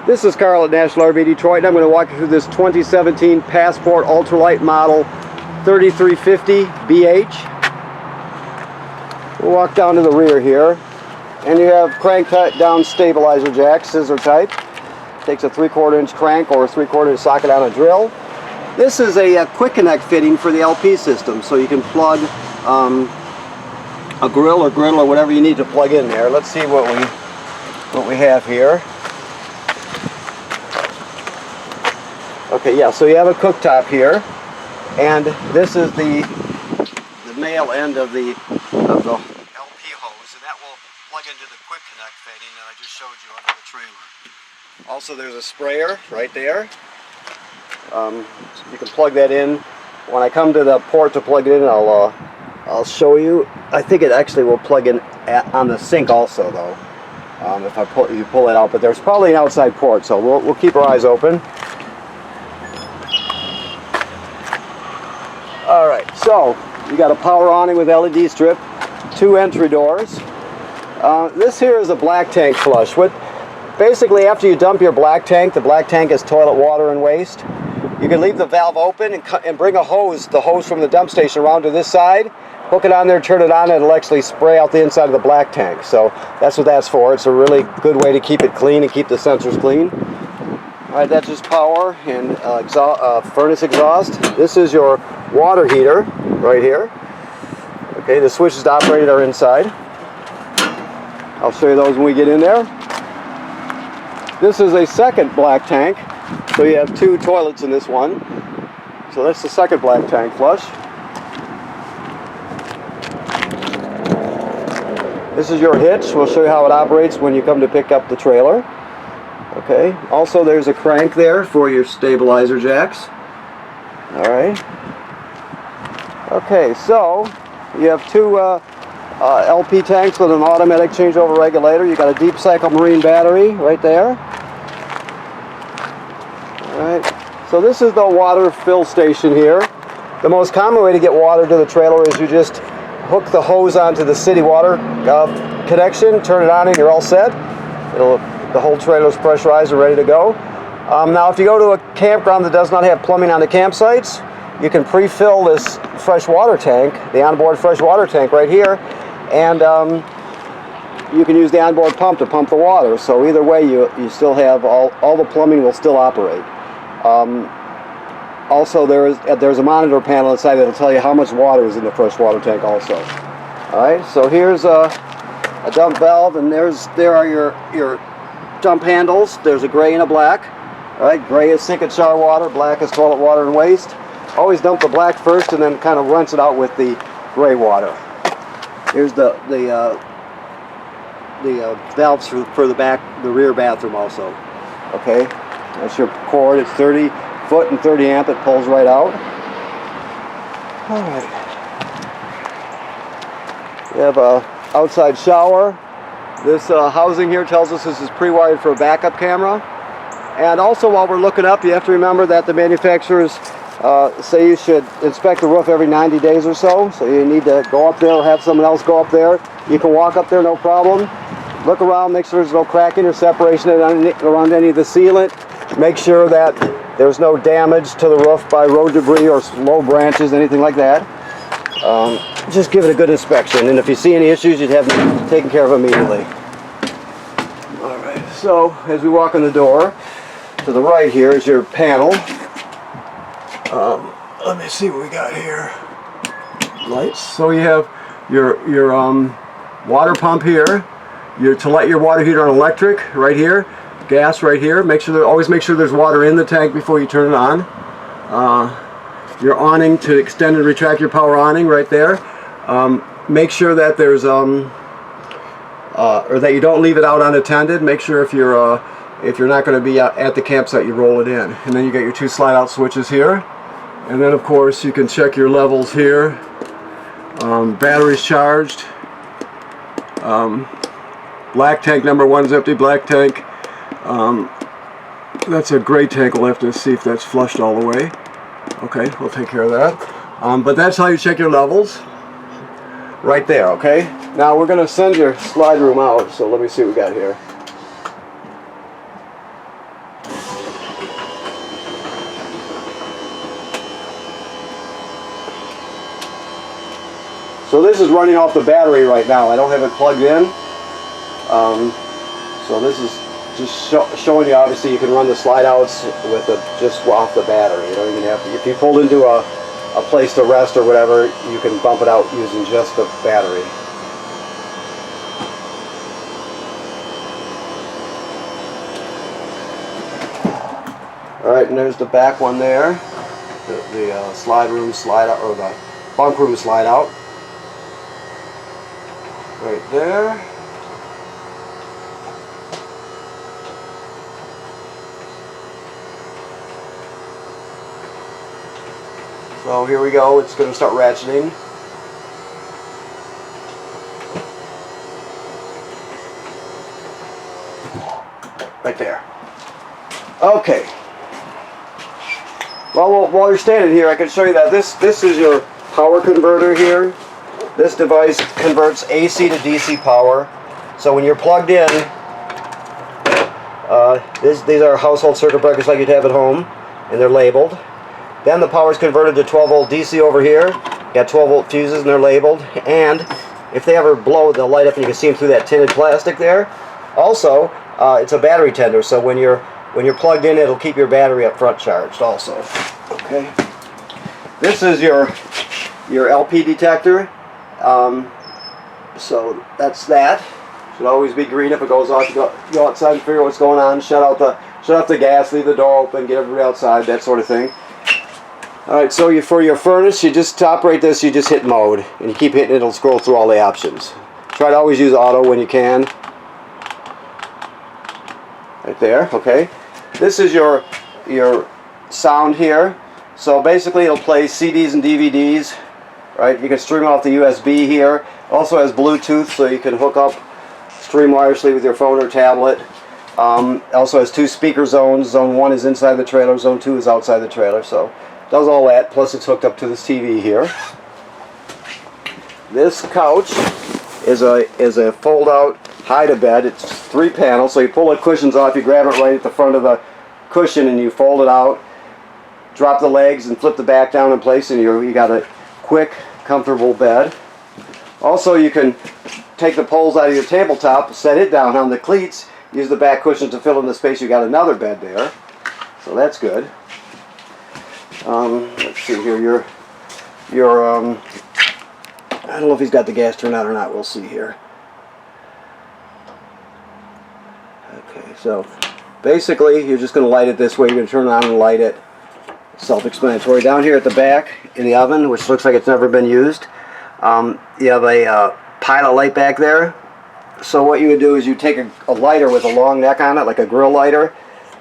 This is Carl at National RV Detroit, and I'm going to walk you through this 2017 Passport Ultralight Model 3350 BH. We'll walk down to the rear here, and you have crank down stabilizer jack, scissor type. Takes a 3/4 inch crank or a 3/4 inch socket on a drill. This is a quick connect fitting for the LP system, so you can plug a grill or griddle or whatever you need to plug in there. Let's see what we have here. Okay, yeah, so you have a cooktop here, and this is the male end of the LP hose, and that will plug into the quick connect fitting that I just showed you under the trailer. Also, there's a sprayer right there. You can plug that in. When I come to the port to plug it in, I'll show you. I think it actually will plug in on the sink also, though. If you pull it out, but there's probably an outside port, so we'll keep our eyes open. Alright, so you got a power awning with LED strip, 2 entry doors. This here is a black tank flush. Basically, after you dump your black tank, the black tank is toilet water and waste. You can leave the valve open and bring the hose from the dump station around to this side, hook it on there, turn it on, and it'll actually spray out the inside of the black tank. So that's what that's for. It's a really good way to keep it clean and keep the sensors clean. Alright, that's just power and furnace exhaust. This is your water heater right here. Okay, the switches to operate it are inside. I'll show you those when we get in there. This is a second black tank, so you have 2 toilets in this one. So that's the second black tank flush. This is your hitch. We'll show you how it operates when you come to pick up the trailer. Okay, also there's a crank there for your stabilizer jacks. Alright. Okay, so you have 2 LP tanks with an automatic changeover regulator. You got a deep cycle marine battery right there. Alright, so this is the water fill station here. The most common way to get water to the trailer is you just hook the hose onto the city water connection, turn it on, and you're all set. The whole trailer is pressurized and ready to go. Now, if you go to a campground that does not have plumbing on the campsites, you can pre-fill this fresh water tank, the onboard fresh water tank right here, and you can use the onboard pump to pump the water. So either way, you still have all the plumbing will still operate. Also, there's a monitor panel inside that'll tell you how much water is in the fresh water tank also. All right, so here's a dump valve, and there are your dump handles. There's a gray and a black. All right, gray is sink and shower water, black is toilet water and waste. Always dump the black first and then kind of rinse it out with the gray water. Here's the valves for the rear bathroom also. Okay, that's your cord. It's 30 foot and 30 amp. It pulls right out. All right. We have a outside shower. This housing here tells us this is pre-wired for a backup camera. And also, while we're looking up, you have to remember that the manufacturers say you should inspect the roof every 90 days or so. So you need to go up there or have someone else go up there. You can walk up there, no problem. Look around, make sure there's no cracking or separation around any of the sealant. Make sure that there's no damage to the roof by road debris or low branches, anything like that. Just give it a good inspection, and if you see any issues, you'd have them taken care of immediately. Alright, so as we walk in the door, to the right here is your panel. Let me see what we got here. Lights. So you have your water pump here, to light your water heater on electric right here, gas right here. Always make sure there's water in the tank before you turn it on. Your awning to extend and retract your power awning right there. Make sure that there's or that you don't leave it out unattended. Make sure if you're not going to be at the campsite, you roll it in. And then you get your 2 slide out switches here. And then of course you can check your levels here. Batteries charged. Black tank number 1 is empty. Black tank. That's a gray tank. We'll have to see if that's flushed all the way. Okay, we'll take care of that. But that's how you check your levels. Right there, okay? Now we're going to send your slide room out, so let me see what we got here. So this is running off the battery right now. I don't have it plugged in. So this is just showing you, obviously you can run the slide outs with just off the battery. You don't even have to, if you pulled into a place to rest or whatever, you can bump it out using just the battery. Alright, and there's the back one there. The slide room slide out, or the bunk room slide out. Right there. So here we go, it's going to start ratcheting. Right there. Okay. Well, while you're standing here, I can show you that this is your power converter here. This device converts AC to DC power. So when you're plugged in, these are household circuit breakers like you'd have at home, and they're labeled. Then the power is converted to 12 volt DC over here. You got 12 volt fuses and they're labeled. And if they ever blow, they'll light up and you can see them through that tinted plastic there. Also, it's a battery tender, so when you're plugged in, it'll keep your battery up front charged also. Okay. This is your LP detector. So that's that. Should always be green if it goes off. You go outside and figure out what's going on. Shut off the gas, leave the door open, get everybody outside, that sort of thing. Alright, so for your furnace, you just operate this, you just hit mode, and you keep hitting it, it'll scroll through all the options. Try to always use auto when you can. Right there, okay. This is your sound here. So basically it'll play CDs and DVDs, right? You can stream off the USB here. Also has Bluetooth, so you can hook up, stream wirelessly with your phone or tablet. Also has 2 speaker zones. Zone 1 is inside the trailer, Zone 2 is outside the trailer, so does all that, plus it's hooked up to this TV here. This couch is a fold-out hide-a-bed. It's 3 panels, so you pull the cushions off, you grab it right at the front of the cushion and you fold it out, drop the legs and flip the back down in place, and you got a quick, comfortable bed. Also, you can take the poles out of your tabletop, set it down on the cleats, use the back cushions to fill in the space. You got another bed there, so that's good. Let's see here, your I don't know if he's got the gas turned on or not, we'll see here. Okay, so basically you're just going to light it this way, you're going to turn it on and light it. Self-explanatory. Down here at the back in the oven, which looks like it's never been used, you have a pilot light back there. So what you would do is you take a lighter with a long neck on it, like a grill lighter.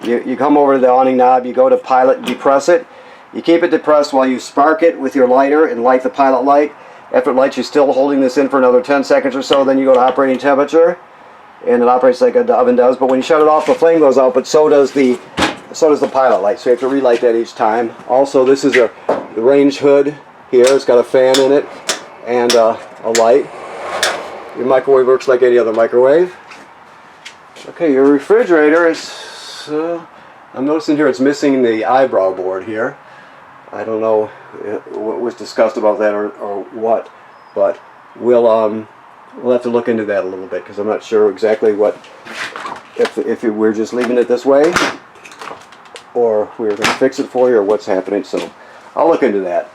You come over to the awning knob, you go to pilot and depress it. You keep it depressed while you spark it with your lighter and light the pilot light. After it lights, you're still holding this in for another 10 seconds or so. Then you go to operating temperature, and it operates like the oven does. But when you shut it off, the flame goes out, but so does the pilot light. So you have to relight that each time. Also, this is the range hood here. It's got a fan in it and a light. Your microwave works like any other microwave. Okay, your refrigerator is, I'm noticing here it's missing the eyebrow board here. I don't know what was discussed about that or what, but we'll have to look into that a little bit, because I'm not sure exactly what, if we're just leaving it this way or if we're going to fix it for you or what's happening, so I'll look into that.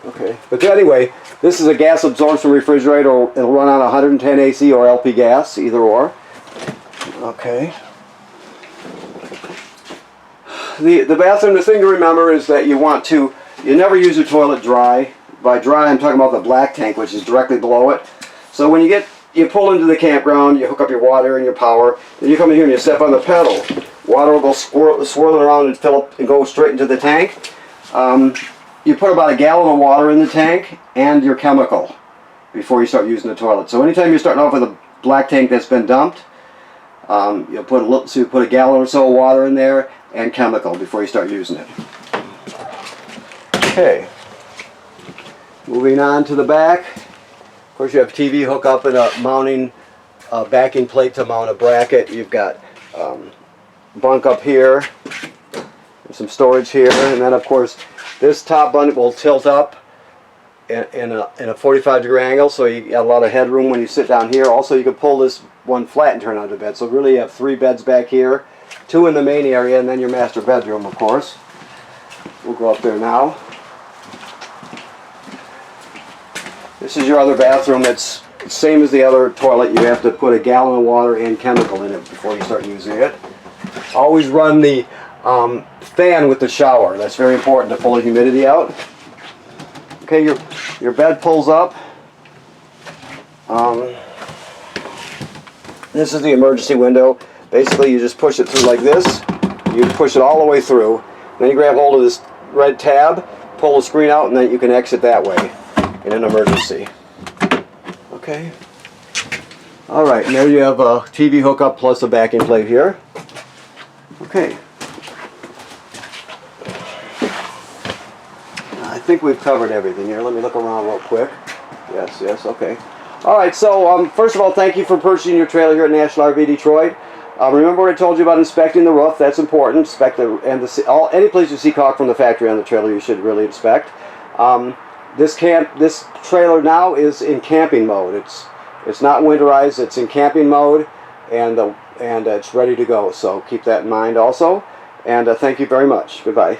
Okay, but anyway, this is a gas absorption refrigerator. It'll run on 110 AC or LP gas, either or. Okay. The bathroom, the thing to remember is that you never use your toilet dry. By dry, I'm talking about the black tank, which is directly below it. So when you pull into the campground, you hook up your water and your power, then you come in here and you step on the pedal. Water will go swirling around and fill up and go straight into the tank. You put about a gallon of water in the tank and your chemical before you start using the toilet. So anytime you're starting off with a black tank that's been dumped, you'll put a gallon or so of water in there and chemical before you start using it. Okay, moving on to the back. Of course, you have TV hookup and a mounting backing plate to mount a bracket. You've got bunk up here, and some storage here, and then of course this top button will tilt up in a 45-degree angle, so you got a lot of headroom when you sit down here. Also, you can pull this one flat and turn out the bed. So really you have 3 beds back here, 2 in the main area, and then your master bedroom, of course. We'll go up there now. This is your other bathroom. It's the same as the other toilet. You have to put a gallon of water and chemical in it before you start using it. Always run the fan with the shower. That's very important to pull the humidity out. Okay, your bed pulls up. This is the emergency window. Basically, you just push it through like this. You push it all the way through. Then you grab hold of this red tab, pull the screen out, and then you can exit that way in an emergency. Okay. All right, and there you have a TV hookup plus a backing plate here. Okay. I think we've covered everything here. Let me look around real quick. Yes, okay. All right, so first of all, thank you for purchasing your trailer here at National RV Detroit. Remember what I told you about inspecting the roof? That's important. Inspect any place you see caulk from the factory on the trailer, you should really inspect. This trailer now is in camping mode. It's not winterized. It's in camping mode, and it's ready to go. So keep that in mind also. And thank you very much. Goodbye.